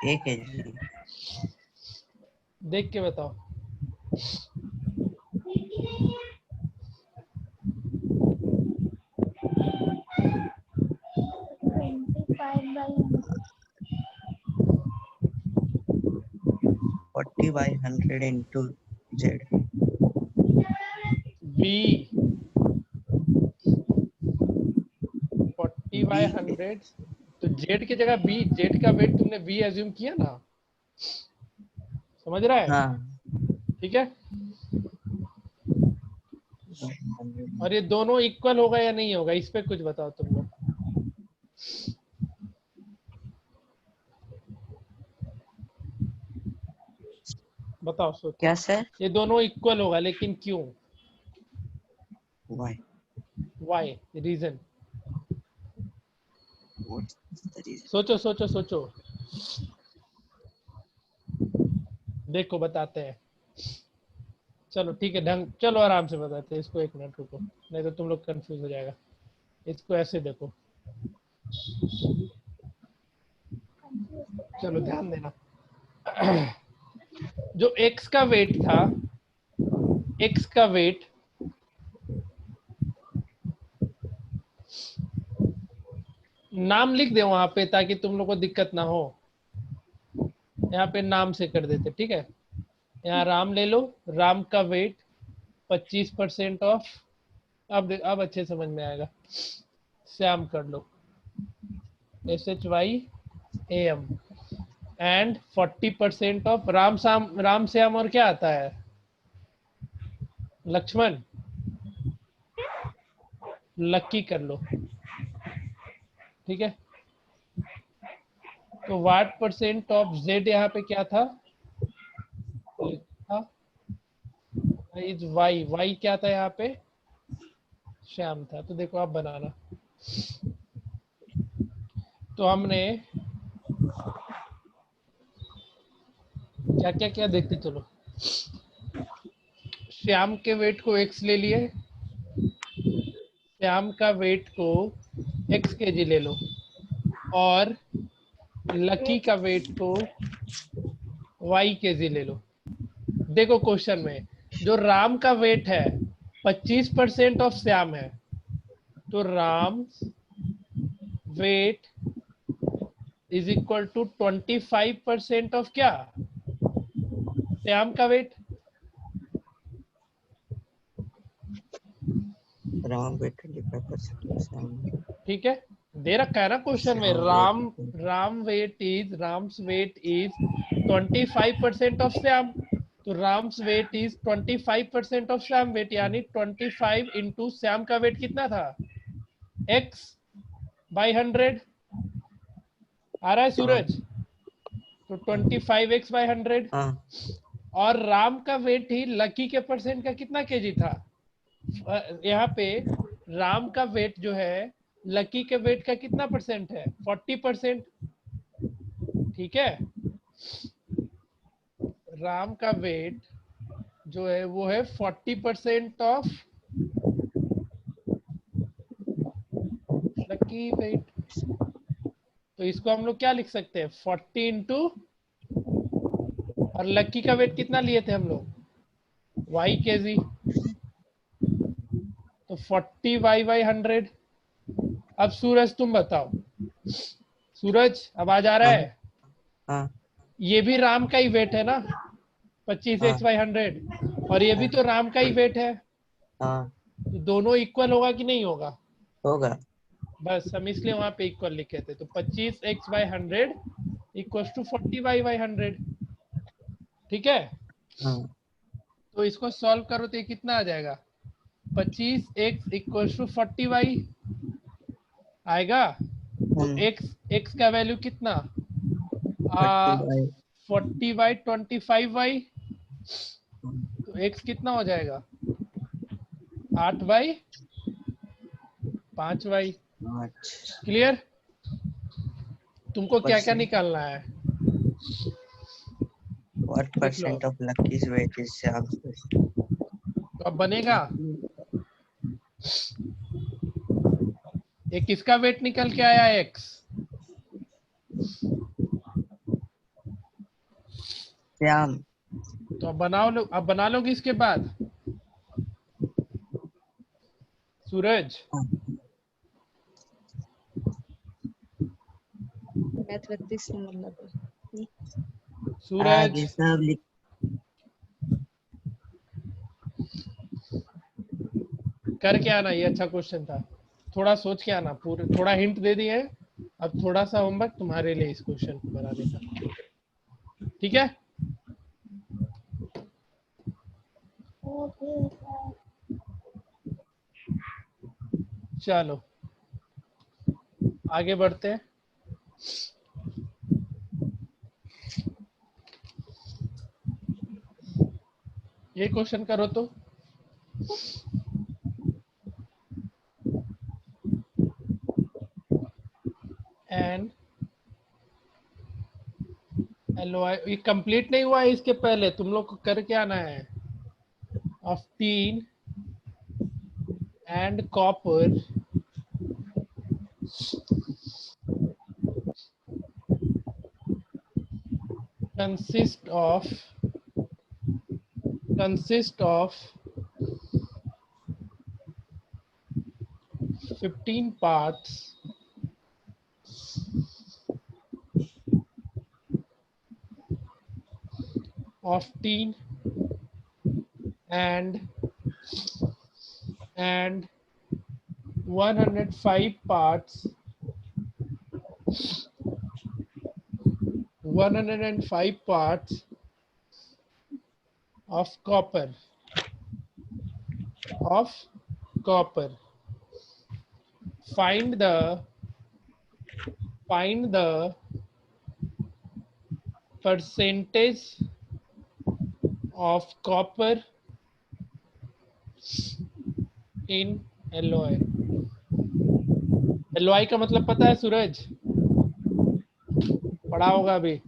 1 kg। देख के बताओ। 40/100 into Z। v 40/100, तो z की जगह b, z का वेट तुमने v एज्यूम किया ना, समझ रहा है, हाँ ठीक है। और ये दोनों इक्वल होगा या नहीं होगा, इस पे कुछ बताओ तुम लोग। बताओ सोचो। क्या सर? ये दोनों इक्वल होगा, लेकिन क्यों। Why? Why? Reason. What's the reason? सोचो सोचो सोचो, देखो बताते हैं। चलो ठीक है, ढंग, चलो आराम से बताते हैं इसको, 1 मिनट रुको, नहीं तो तुम लोग कंफ्यूज हो जाएगा। इसको ऐसे देखो, चलो ध्यान देना। जो x का वेट था, x का वेट नाम लिख दे वहां पे ताकि तुम लोग को दिक्कत ना हो। यहाँ पे नाम से कर देते, ठीक है। यहाँ राम ले लो, राम का वेट 25% ऑफ, अब अच्छे समझ में आएगा। श्याम कर लो, SHYAM, and 40% of Ram Shyam, और क्या आता है, लक्ष्मण, लक्की कर लो, ठीक है। तो वाट परसेंट ऑफ Z यहाँ पे क्या था, इज Y क्या था यहाँ पे, श्याम था। तो देखो आप बनाना, तो हमने क्या क्या क्या देखते चलो। श्याम के वेट को x ले लिए, श्याम का वेट को x kg ले लो, और लकी का वेट को y kg ले लो। देखो क्वेश्चन में जो राम का वेट है 25% ऑफ श्याम है, तो Ram weight is equal to 25% of क्या, श्याम का वेट। Ram weight 25%. ठीक है, दे रखा है ना क्वेश्चन में, Ram's weight is 25% of Shyam, तो Ram's weight is 25% of Shyam weight, यानी 25 इंटू श्याम का वेट कितना था, x/100। आ रहा है सूरज, तो 25x/100। हाँ, और राम का वेट ही लकी के परसेंट का कितना केजी था, यहाँ पे राम का वेट जो है लकी के वेट का कितना परसेंट है, 40%, ठीक है। राम का वेट जो है वो है 40% ऑफ लकी वेट, तो इसको हम लोग क्या लिख सकते हैं, 40 इंटू, और लकी का वेट कितना लिए थे हम लोग, y kg, तो 40y/100। अब सूरज तुम बताओ, सूरज आवाज आ रहा है, हाँ, ये भी राम का ही वेट है ना, 25x/100, और ये भी तो राम का ही वेट है, हाँ, तो दोनों इक्वल होगा कि नहीं होगा, होगा। बस हम इसलिए वहां पे इक्वल लिखे थे। तो 25x/100 इक्वल्स टू 40y/100, ठीक है। हाँ, तो इसको सॉल्व करो तो ये कितना आ जाएगा, 25x इक्वल्स टू 40y आएगा। तो x का वैल्यू कितना, 40y 25y, तो x कितना हो जाएगा, 8y 5y। क्लियर, तुमको क्या क्या निकालना है, What percent of Lucky's weight is Shyam's weight? तो अब बनेगा, ये किसका वेट निकल के आया, x, Shyam. तो अब बना लोगे इसके बाद, सूरज, मैथमेटिक्स मतलब सूरज आगे सब लिख। करके आना, ये अच्छा क्वेश्चन था, थोड़ा सोच के आना, पूरे थोड़ा हिंट दे दिए हैं, अब थोड़ा सा होमवर्क तुम्हारे लिए इस क्वेश्चन को बनाने का, ठीक है। Okay sir. चलो आगे बढ़ते हैं। ये क्वेश्चन करो तो, एंड एलओआई, ये कंप्लीट नहीं हुआ है, इसके पहले तुम लोग को करके आना है। Of tin and copper consist of 15 parts of tin and 105 parts 105 parts of copper find the percentage of copper in LOI। LOI का मतलब पता है सूरज? पढ़ा होगा अभी।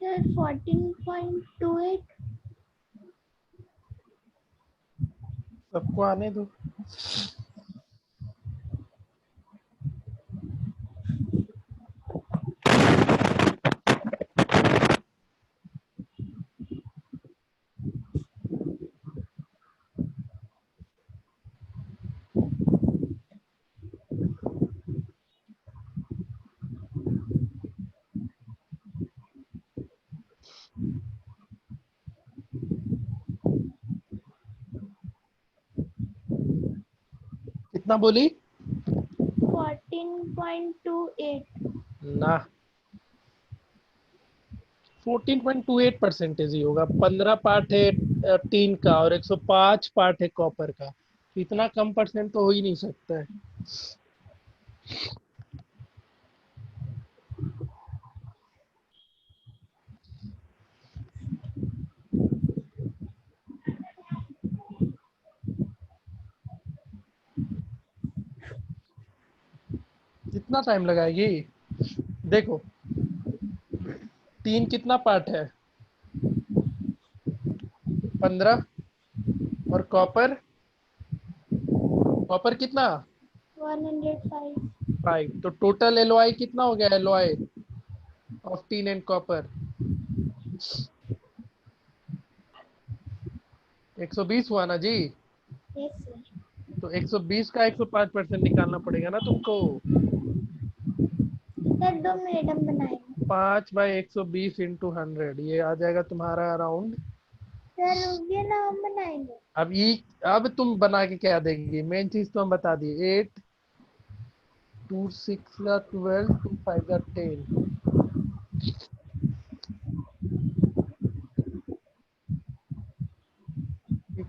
सर 14.28 सबको आने दो। कितना बोली? 14.28 ना, 14.28% ही होगा। 15 पार्ट है टीन का और 105 पार्ट है कॉपर का, इतना कम परसेंट तो हो ही नहीं सकता है। कितना टाइम लगाएगी? देखो, टीन कितना पार्ट है? 15 और कॉपर कितना? 105 5। तो टोटल एलओआई कितना हो गया? LOI of tin and copper 120 हुआ ना जी? Yes sir. तो 120 का 105% निकालना पड़ेगा ना तुमको। सर 2 मिनट हम बनाएंगे। 5/120 इंटू 100, ये आ जाएगा तुम्हारा अराउंड। सर रुकिए ना, हम बनाएंगे। अब तुम बना के क्या देंगी? मेन चीज तो हम बता दिए। 8 2 6 12 2 5 10।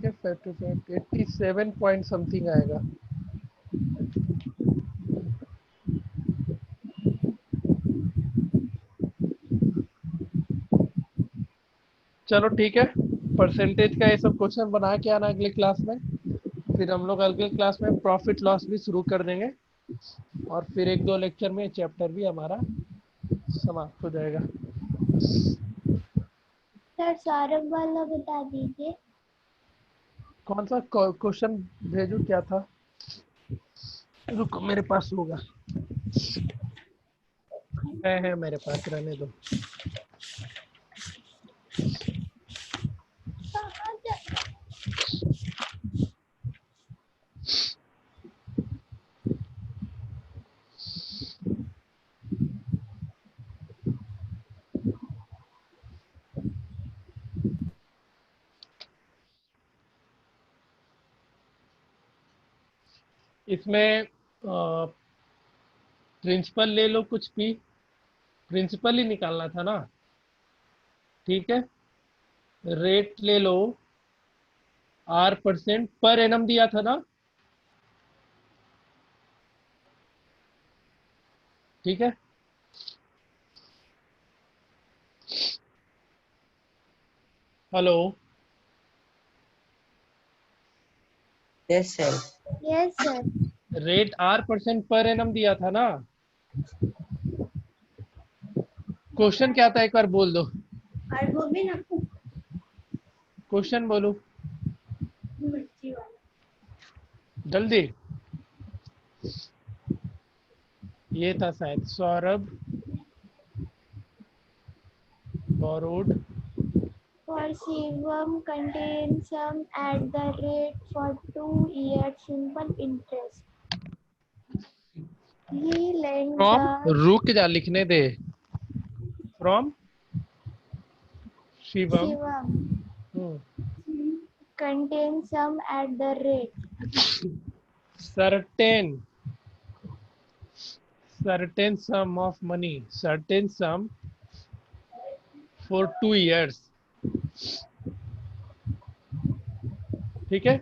ठीक है 5 to 5 87 पॉइंट समथिंग आएगा। चलो ठीक है, परसेंटेज का ये सब क्वेश्चन बना के आना अगले क्लास में। फिर हम लोग अगले क्लास में प्रॉफिट लॉस भी शुरू कर देंगे और फिर 1-2 लेक्चर में चैप्टर भी हमारा समाप्त हो जाएगा। सर सौरभ वाला बता दीजिए। कौन सा क्वेश्चन भेजूं, क्या था? रुको मेरे पास होगा, है मेरे पास, रहने दो। कहाँ जा- इसमें प्रिंसिपल ले लो, कुछ भी प्रिंसिपल ही निकालना था ना, ठीक है। रेट ले लो, R% पर एनम दिया था ना, ठीक है। Hello, yes sir. Yes sir. Rate R% per annum दिया था ना। क्वेश्चन क्या था, एक बार बोल दो, और वो भी ना क्वेश्चन बोलो मिर्ची वाला। जल्दी। ये था शायद, Saurabh borrowed For Shivam contain sum at the rate for 2 years simple interest. He lent from, the रुक जा लिखने दे, from Shivam Shivam contain sum at the rate certain sum of money, certain sum for 2 years, ठीक है,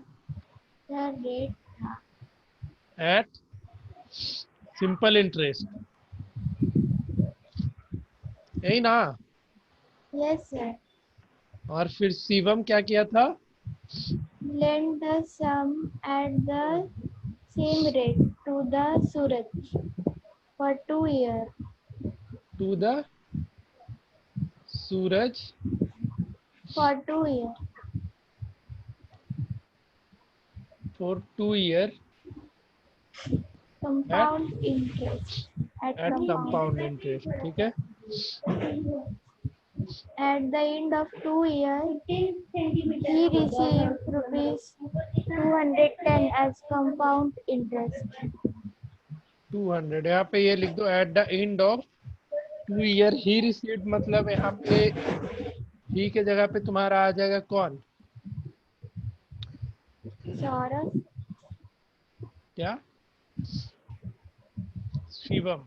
the rate at simple interest, यही ना। yes sir और फिर शिवम क्या किया था? lend the sum at the same rate to the Suraj for 2 years to the Suraj for 2 years for 2 year compound interest at at compound compound interest, ठीक है। at the end of 2 years he received rupees 210 as compound interest 200, यहाँ पे ये लिख दो, at the end of 2 year he received, मतलब यहाँ पे ही के जगह पे तुम्हारा आ जाएगा कौन? Saurabh क्या? शिवम।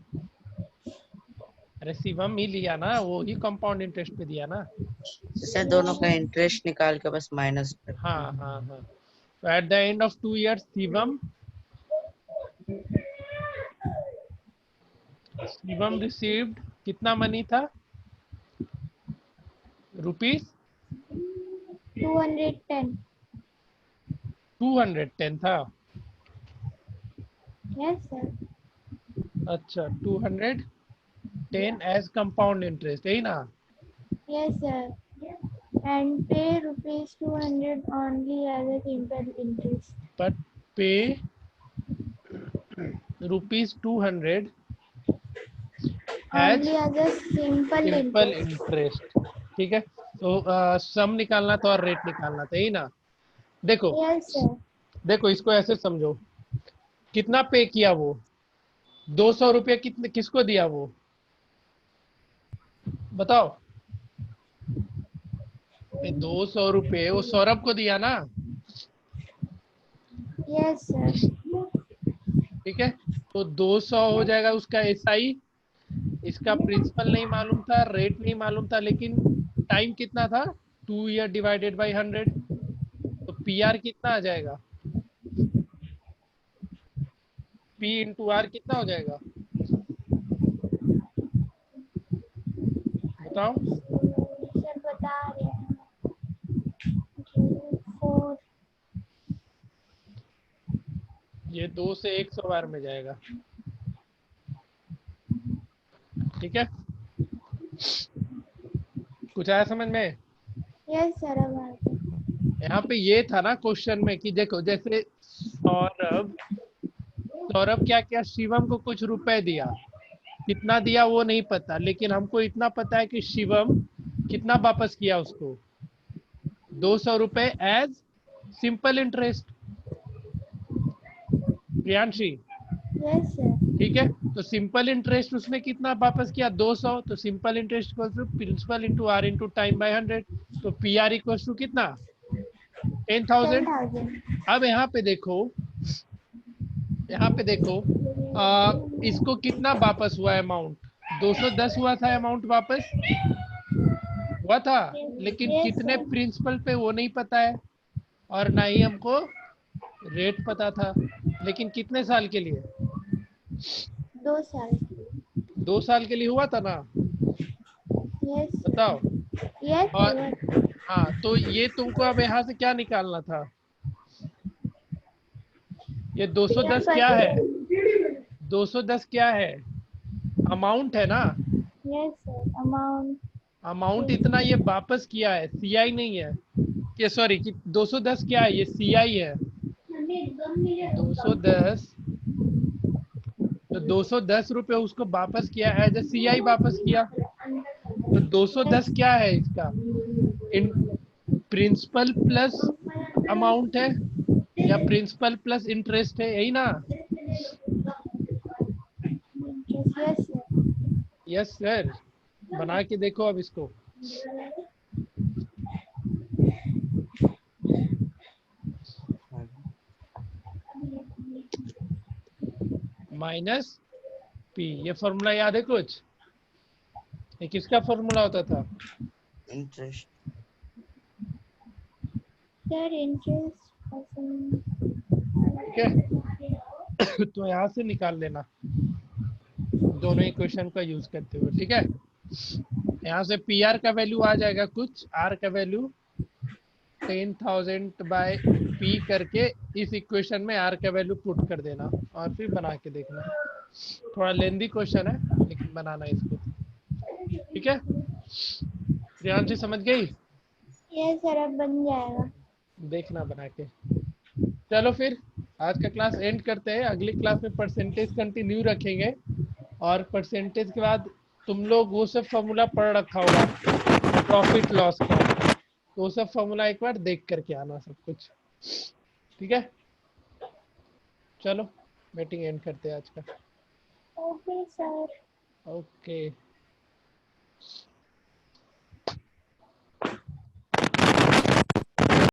अरे शिवम ही लिया ना, वो ही कंपाउंड इंटरेस्ट पे दिया ना। सर दोनों का इंटरेस्ट निकाल के बस माइनस कर। हाँ हाँ हाँ, तो at the end of 2 years Shivam received कितना मनी था? रुपीस 210 210 था। yes sir अच्छा, 210 एज कंपाउंड इंटरेस्ट, यही ना। yes sir and pay rupees 200 only as a simple interest but pay rupees 200 as only as a simple simple interest interest, ठीक है। तो सम निकालना था और रेट निकालना था, यही ना। देखो yes sir देखो, इसको ऐसे समझो, कितना पे किया वो? 200 रुपये कितने, किसको दिया वो बताओ? 200 रुपये वो सौरभ को दिया ना, yes sir ठीक है। तो 200 हो जाएगा उसका एसआई, इसका प्रिंसिपल नहीं मालूम था, रेट नहीं मालूम था, लेकिन टाइम कितना था? 2 year डिवाइडेड बाई 100, तो पी आर कितना आ जाएगा? पी इंटू आर कितना हो जाएगा बताओ? सर बता रहे हैं 4 ये 2 से 100 बार में जाएगा। ठीक है, कुछ आया समझ में? यस सर अब आ गया। यहाँ पे ये था ना क्वेश्चन में कि देखो जैसे सौरभ सौरभ क्या क्या शिवम को कुछ रुपए दिया, कितना दिया वो नहीं पता, लेकिन हमको इतना पता है कि शिवम कितना वापस किया उसको, 200 रुपए as simple interest. Priyanshi yes sir. ठीक है, तो सिंपल इंटरेस्ट उसने कितना वापस किया 200, तो simple interest equal to principal into R into time by 100, तो पी आर इक्वल टू कितना 10,000। 10,000 अब यहाँ पे देखो, यहाँ पे देखो इसको कितना वापस हुआ अमाउंट, 210 हुआ था अमाउंट वापस हुआ था, लेकिन Yes, कितने sir. प्रिंसिपल पे वो नहीं पता है और ना ही हमको रेट पता था, लेकिन कितने साल के लिए? 2 साल 2 साल के लिए हुआ था ना, यस बताओ। यस और सर। हाँ, तो ये तुमको अब यहाँ से क्या निकालना था, ये 210 क्या है, 210 क्या है, अमाउंट है ना, यस सर अमाउंट अमाउंट इतना ये वापस किया है, सीआई नहीं है, ये सॉरी कि 210 क्या है, ये सीआई है। 210, तो 210 रुपए उसको वापस किया एज ए सीआई वापस किया, तो 210 क्या है इसका, इन प्रिंसिपल प्लस अमाउंट है या प्रिंसिपल प्लस इंटरेस्ट है, यही ना? Yes sir. यस सर, बना के देखो अब इसको। माइनस पी, ये फॉर्मूला याद है कुछ? ये किसका फॉर्मूला होता था? इंटरेस्ट। सर इंटरेस्ट ठीक है, तो यहाँ से निकाल लेना दोनों इक्वेशन का यूज करते हुए। ठीक है, यहाँ से पी आर का वैल्यू आ जाएगा कुछ, आर का वैल्यू 10,000 बाय पी करके इस इक्वेशन में आर का वैल्यू पुट कर देना और फिर बना के देखना। थोड़ा लेंदी क्वेश्चन है लेकिन बनाना इसको। ठीक है, प्रियांशी समझ गई? यस सर अब बन जाएगा। देखना बना के। चलो फिर आज का क्लास एंड करते हैं, अगली क्लास में परसेंटेज कंटिन्यू रखेंगे और परसेंटेज के बाद तुम लोग वो सब फॉर्मूला पढ़ रखा होगा प्रॉफिट लॉस का, तो वो सब फॉर्मूला एक बार देख करके आना सब कुछ। ठीक है, चलो मीटिंग एंड करते हैं आज का। Okay sir. ओके।